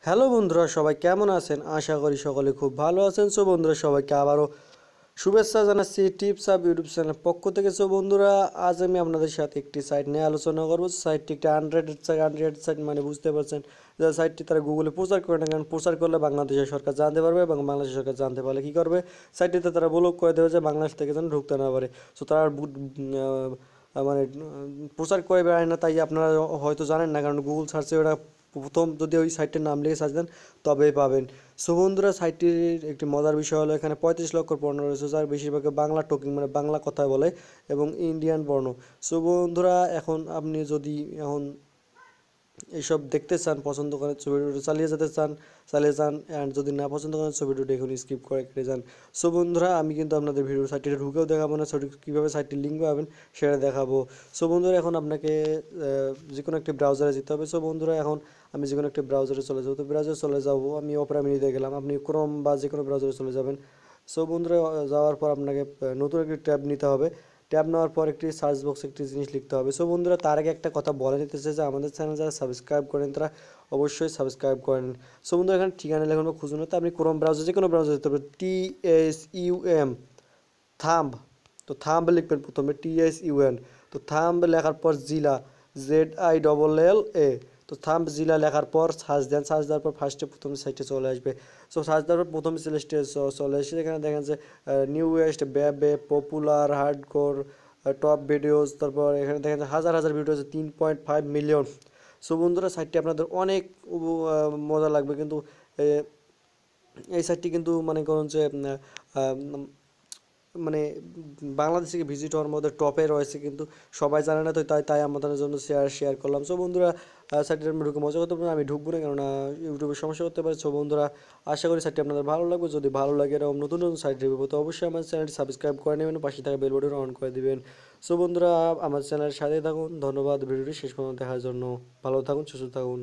Hello বন্ধুরা, সবাই কেমন আছেন? আশা করি সকলে খুব ভালো আছেন। সো বন্ধুরা, সবাইকে আবারও শুভেচ্ছা জানাচ্ছি টিপস আপ ইউটিউব চ্যানেলের পক্ষ থেকে। সো বন্ধুরা, আজ আমি আপনাদের সাথে একটি সাইট নিয়ে আলোচনা করবো। সাইটটি একটি আনরেটেড সাইট, মানে বুঝতে পারছেন যে সাইটটি তারা গুগলে প্রচার করে না, কারণ প্রচার করলে বাংলাদেশের সরকার জানতে পারবে এবং বাংলাদেশ সরকার জানতে পারলে কী করবে, সাইটটিতে তারা ব্লক করে দেবে যে বাংলাদেশ থেকে যেন ঢুকতে না পারে। সো তারা মানে প্রচার করে বেড়ায় না, তাই আপনারা হয়তো জানেন না, কারণ গুগল সার্চে ওরা প্রথম যদি ওই সাইটটির নাম লিখে সার্চ দেন তবেই পাবেন। সো বন্ধুরা, সাইটটির একটি মজার বিষয় হলো এখানে 35 লক্ষ পণ্য রয়েছে, যার বেশিরভাগ বাংলা টকিং, মানে বাংলা কথা বলে এবং ইন্ডিয়ান বর্ণ। সো বন্ধুরা, এখন আপনি যদি এইসব দেখতে চান, পছন্দ করেন, ভিডিওটা চালিয়ে যেতে চান চালিয়ে যান, অ্যান্ড যদি না পছন্দ করেন ভিডিওটা এখন স্কিপ করে কেটে যান। সো বন্ধুরা, আমি কিন্তু আপনাদের ভিডিও সাইটটিতে ঢুকেও দেখাবো না, কীভাবে সাইটটির লিঙ্ক পাবেন সেটা দেখাবো। সো বন্ধুরা, এখন আপনাকে যে কোনো একটি ব্রাউজারে যেতে হবে। সো বন্ধুরা, এখন আমি যে কোনো একটি ব্রাউজারে চলে যাবো। তো ব্রাউজারে চলে যাবো, আমি অপেরা মিনিতে গেলাম, আপনি ক্রোম বা যে কোনো ব্রাউজারে চলে যাবেন। সো বন্ধুরা, যাওয়ার পর আপনাকে নতুন একটি ট্যাব নিতে হবে। ট্যাব নেওয়ার পর একটি সার্চ বক্সে একটি জিনিস লিখতে হবে। সো বন্ধুরা, তার আগে একটা কথা বলে নিতে চাই যে আমাদের চ্যানেল যারা সাবস্ক্রাইব করেন তারা অবশ্যই সাবস্ক্রাইব করেন। সো বন্ধুরা, এখানে ঠিকানা লেখানো খুঁজুন, তো আপনি ক্রোম ব্রাউজার যে কোনো ব্রাউজার যেতে হবে, TSUM থাম্ব। তো থাম্ব লিখবেন প্রথমে, TSUN। তো থাম্ব লেখার পর জিলা, ZILLA। তো থাম্ব জিলা লেখার পর সার্চ দেন, সার্চ দেওয়ার পর ফার্স্টে প্রথম সাইটে চলে আসবে। সো সার্চ দেওয়ার পর প্রথম লিস্টে চলে আসে, এখানে দেখেন যে newest, babe, popular, hardcore, top videos, তারপর এখানে দেখেন যে হাজার হাজার ভিডিও আছে, 3.5 মিলিয়ন। সো বন্ধুরা, সাইটটি আপনাদের অনেক মজা লাগবে, কিন্তু এই সাইটটি কিন্তু মনে করুন যে মানে বাংলাদেশ থেকে ভিজিট হওয়ার মধ্যে টপে রয়েছে, কিন্তু সবাই জানে না, তো তাই আমাদের জন্য শেয়ার করলাম। সো বন্ধুরা, সাইটে আমি ঢুকে মজা করতে পারি, আমি ঢুকবো না, কেননা ইউটিউবের সমস্যা করতে পারে। সো বন্ধুরা, আশা করি সাইটটি আপনাদের ভালো লাগবে। যদি ভালো লাগে এরকম নতুন নতুন সাইট রিভিউ, তো অবশ্যই আমার চ্যানেলটি সাবস্ক্রাইব করে নেবেন, পাশে থাকা বেল বাটন অন করে দিবেন। সো বন্ধুরা, আমার চ্যানেলের সাথে থাকুন। ধন্যবাদ ভিডিওটি শেষ পর্যন্ত দেখার জন্য। ভালো থাকুন, সুস্থ থাকুন।